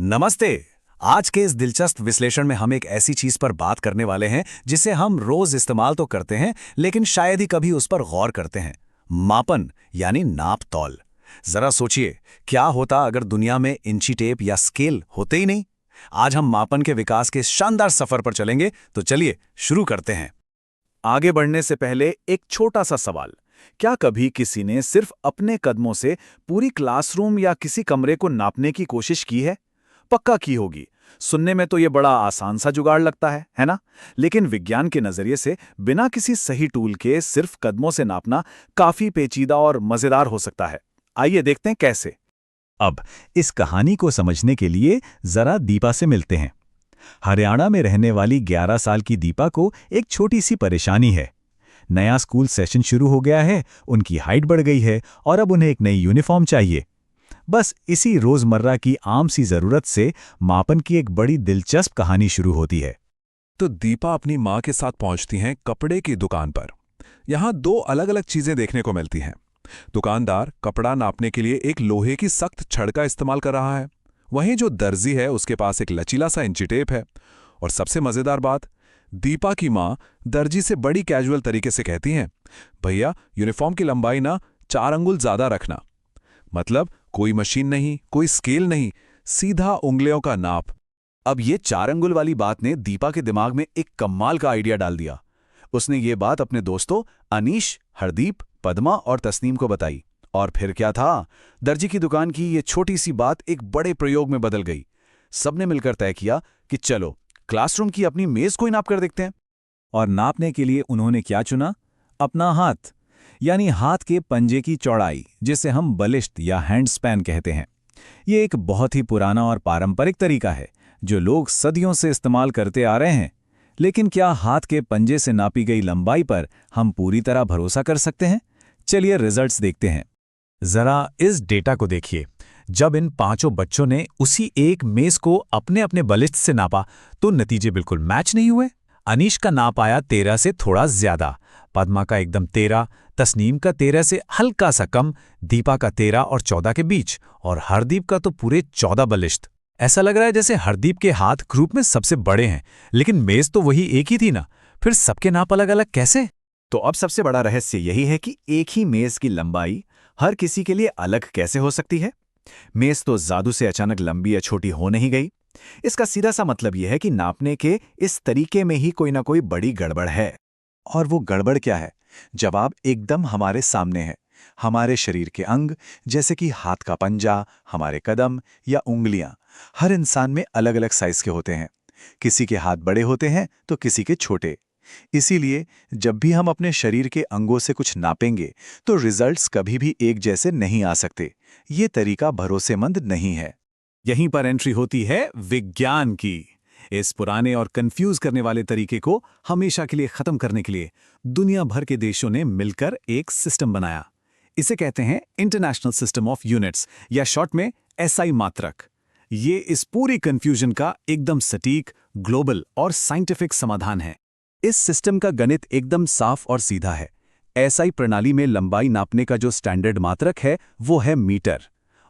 नमस्ते। आज के इस दिलचस्प विश्लेषण में हम एक ऐसी चीज पर बात करने वाले हैं जिसे हम रोज इस्तेमाल तो करते हैं, लेकिन शायद ही कभी उस पर गौर करते हैं। मापन यानी नाप तौल। जरा सोचिए, क्या होता अगर दुनिया में इंची टेप या स्केल होते ही नहीं। आज हम मापन के विकास के शानदार सफर पर चलेंगे, तो चलिए शुरू करते हैं। आगे बढ़ने से पहले एक छोटा सा सवाल। क्या कभी किसी ने सिर्फ अपने कदमों से पूरी क्लासरूम या किसी कमरे को नापने की कोशिश की है? पक्का की होगी। सुनने में तो ये बड़ा आसान सा जुगाड़ लगता है ना? लेकिन विज्ञान के नजरिए से बिना किसी सही टूल के सिर्फ कदमों से नापना काफी पेचीदा और मजेदार हो सकता है। आइए देखते हैं कैसे। अब इस कहानी को समझने के लिए जरा दीपा से मिलते हैं। हरियाणा में रहने वाली 11 साल की दीपा को एक छोटी सी परेशानी है। नया स्कूल सेशन शुरू हो गया है, उनकी हाइट बढ़ गई है और अब उन्हें एक नई यूनिफॉर्म चाहिए। बस इसी रोजमर्रा की आम सी जरूरत से मापन की एक बड़ी दिलचस्प कहानी शुरू होती है। तो दीपा अपनी माँ के साथ पहुंचती हैं कपड़े की दुकान पर। यहाँ दो अलग अलग चीजें देखने को मिलती हैं। दुकानदार कपड़ा नापने के लिए एक लोहे की सख्त छड़ का इस्तेमाल कर रहा है, वहीं जो दर्जी है उसके पास एक लचीला सा इंची टेप है। और सबसे मजेदार बात, दीपा की माँ दर्जी से बड़ी कैजुअल तरीके से कहती हैं, भैया यूनिफॉर्म की लंबाई ना 4 अंगुल ज्यादा रखना। मतलब कोई मशीन नहीं, कोई स्केल नहीं, सीधा उंगलियों का नाप। अब ये 4 अंगुल वाली बात ने दीपा के दिमाग में एक कमाल का आइडिया डाल दिया। उसने ये बात अपने दोस्तों अनीश, हरदीप, पद्मा और तस्नीम को बताई। और फिर क्या था, दर्जी की दुकान की ये छोटी सी बात एक बड़े प्रयोग में बदल गई। सबने मिलकर तय किया कि चलो क्लासरूम की अपनी मेज को ही नाप कर देखते हैं। और नापने के लिए उन्होंने क्या चुना? अपना हाथ, यानी हाथ के पंजे की चौड़ाई, जिसे हम बलिष्ठ या हैंड स्पैन कहते हैं। ये एक बहुत ही पुराना और पारंपरिक तरीका है जो लोग सदियों से इस्तेमाल करते आ रहे हैं। लेकिन क्या हाथ के पंजे से नापी गई लंबाई पर हम पूरी तरह भरोसा कर सकते हैं? चलिए रिजल्ट्स देखते हैं। जरा इस डेटा को देखिए। जब इन 5 बच्चों ने उसी एक मेज को अपने अपने बलिष्ठ से नापा तो नतीजे बिल्कुल मैच नहीं हुए। अनीश का नाप आया 13 से थोड़ा ज्यादा, पद्मा का एकदम 13, तस्नीम का 13 से हल्का सा कम, दीपा का 13 और 14 के बीच, और हरदीप का तो पूरे 14 बलिष्ठ। ऐसा लग रहा है जैसे हरदीप के हाथ ग्रुप में सबसे बड़े हैं, लेकिन मेज तो वही एक ही थी ना, फिर सबके नाप अलग अलग कैसे? तो अब सबसे बड़ा रहस्य यही है कि एक ही मेज की लंबाई हर किसी के लिए अलग कैसे हो सकती है। मेज तो जादू से अचानक लंबी या छोटी हो नहीं गई। इसका सीधा सा मतलब यह है कि नापने के इस तरीके में ही कोई ना कोई बड़ी गड़बड़ है। और वो गड़बड़ क्या है? जवाब एकदम हमारे सामने है। हमारे शरीर के अंग, जैसे कि हाथ का पंजा, हमारे कदम या उंगलियां, हर इंसान में अलग अलग साइज के होते हैं। किसी के हाथ बड़े होते हैं तो किसी के छोटे। इसीलिए जब भी हम अपने शरीर के अंगों से कुछ नापेंगे तो रिजल्ट्स कभी भी एक जैसे नहीं आ सकते। ये तरीका भरोसेमंद नहीं है। यहीं पर एंट्री होती है विज्ञान की। इस पुराने और कंफ्यूज करने वाले तरीके को हमेशा के लिए खत्म करने के लिए दुनिया भर के देशों ने मिलकर एक सिस्टम बनाया। इसे कहते हैं इंटरनेशनल सिस्टम ऑफ यूनिट्स, या शॉर्ट में एसआई मात्रक। ये इस पूरी कंफ्यूजन का एकदम सटीक, ग्लोबल और साइंटिफिक समाधान है। इस सिस्टम का गणित एकदम साफ और सीधा है। एसआई प्रणाली में लंबाई नापने का जो स्टैंडर्ड मात्रक है वो है मीटर,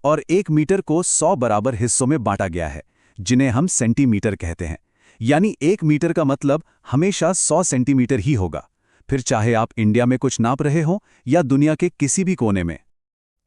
और 1 मीटर को 100 बराबर हिस्सों में बांटा गया है, जिन्हें हम सेंटीमीटर कहते हैं। यानी 1 मीटर का मतलब हमेशा 100 सेंटीमीटर ही होगा, फिर चाहे आप इंडिया में कुछ नाप रहे हो या दुनिया के किसी भी कोने में।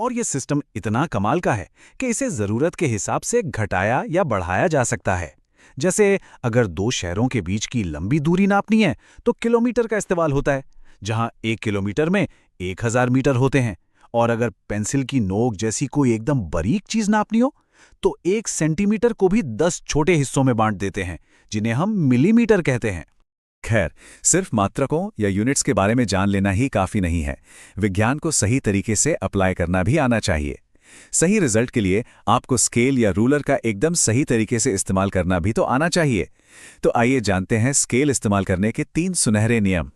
और यह सिस्टम इतना कमाल का है कि इसे जरूरत के हिसाब से घटाया या बढ़ाया जा सकता है। जैसे अगर 2 शहरों के बीच की लंबी दूरी नापनी है तो किलोमीटर का इस्तेमाल होता है, जहां 1 किलोमीटर में 1000 मीटर होते हैं। और अगर पेंसिल की नोक जैसी कोई एकदम बारीक चीज नापनी हो तो 1 सेंटीमीटर को भी 10 छोटे हिस्सों में बांट देते हैं, जिन्हें हम मिलीमीटर कहते हैं। खैर, सिर्फ मात्रकों या यूनिट्स के बारे में जान लेना ही काफी नहीं है। विज्ञान को सही तरीके से अप्लाई करना भी आना चाहिए। सही रिजल्ट के लिए आपको स्केल या रूलर का एकदम सही तरीके से इस्तेमाल करना भी तो आना चाहिए। तो आइए जानते हैं स्केल इस्तेमाल करने के 3 सुनहरे नियम।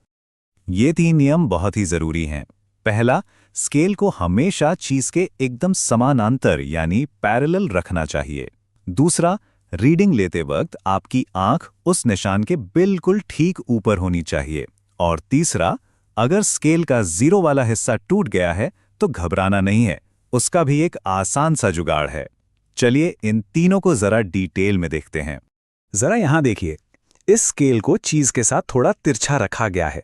ये 3 नियम बहुत ही जरूरी हैं। पहला, स्केल को हमेशा चीज के एकदम समानांतर यानी पैरेलल रखना चाहिए। दूसरा, रीडिंग लेते वक्त आपकी आंख उस निशान के बिल्कुल ठीक ऊपर होनी चाहिए। और तीसरा, अगर स्केल का 0 वाला हिस्सा टूट गया है तो घबराना नहीं है, उसका भी एक आसान सा जुगाड़ है। चलिए इन तीनों को जरा डिटेल में देखते हैं। जरा यहां देखिए, इस स्केल को चीज के साथ थोड़ा तिरछा रखा गया है।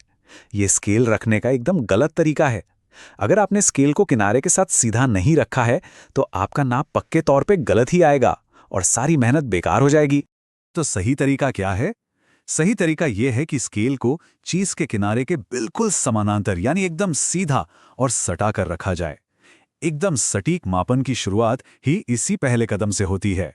ये स्केल रखने का एकदम गलत तरीका है। अगर आपने स्केल को किनारे के साथ सीधा नहीं रखा है तो आपका नाप पक्के तौर पे गलत ही आएगा और सारी मेहनत बेकार हो जाएगी। तो सही तरीका क्या है? सही तरीका यह है कि स्केल को चीज के किनारे के बिल्कुल समानांतर यानी एकदम सीधा और सटा कर रखा जाए। एकदम सटीक मापन की शुरुआत ही इसी पहले कदम से होती है।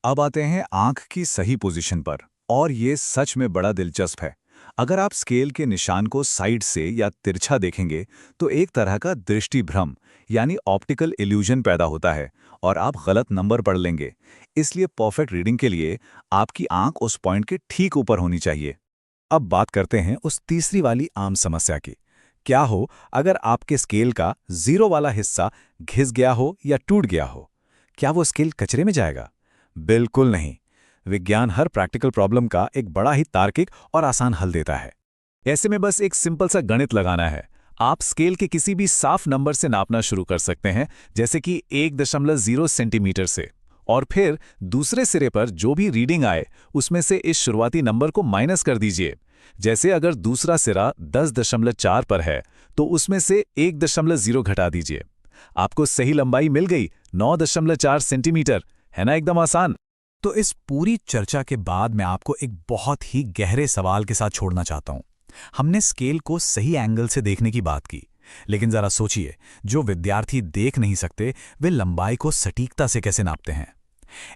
अब आते हैं आंख की सही पोजीशन पर, और ये सच में बड़ा दिलचस्प है। अगर आप स्केल के निशान को साइड से या तिरछा देखेंगे तो एक तरह का दृष्टि भ्रम यानी ऑप्टिकल इल्यूजन पैदा होता है और आप गलत नंबर पढ़ लेंगे। इसलिए परफेक्ट रीडिंग के लिए आपकी आंख उस पॉइंट के ठीक ऊपर होनी चाहिए। अब बात करते हैं उस तीसरी वाली आम समस्या की। क्या हो अगर आपके स्केल का 0 वाला हिस्सा घिस गया हो या टूट गया हो? क्या वो स्केल कचरे में जाएगा? बिल्कुल नहीं। विज्ञान हर प्रैक्टिकल प्रॉब्लम का एक बड़ा ही तार्किक और आसान हल देता है। ऐसे में बस एक सिंपल सा गणित लगाना है। आप स्केल के किसी भी साफ नंबर से नापना शुरू कर सकते हैं, जैसे कि 1.0 सेंटीमीटर से, और फिर दूसरे सिरे पर जो भी रीडिंग आए उसमें से इस शुरुआती नंबर को माइनस कर दीजिए। जैसे अगर दूसरा सिरा 10.4 पर है तो उसमें से 1.0 घटा दीजिए। आपको सही लंबाई मिल गई, 9.4 सेंटीमीटर। है ना एकदम आसान? तो इस पूरी चर्चा के बाद मैं आपको एक बहुत ही गहरे सवाल के साथ छोड़ना चाहता हूं। हमने स्केल को सही एंगल से देखने की बात की, लेकिन जरा सोचिए, जो विद्यार्थी देख नहीं सकते वे लंबाई को सटीकता से कैसे नापते हैं?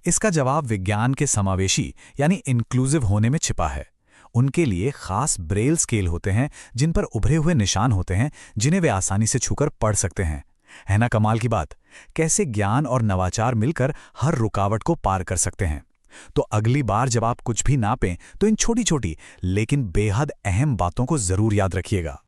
इसका जवाब विज्ञान के समावेशी यानी इंक्लूसिव होने में छिपा है। उनके लिए खास ब्रेल स्केल होते हैं जिन पर उभरे हुए निशान होते हैं, जिन्हें वे आसानी से छूकर पढ़ सकते हैं। है ना कमाल की बात? कैसे ज्ञान और नवाचार मिलकर हर रुकावट को पार कर सकते हैं। तो अगली बार जब आप कुछ भी नापें तो इन छोटी छोटी लेकिन बेहद अहम बातों को जरूर याद रखिएगा।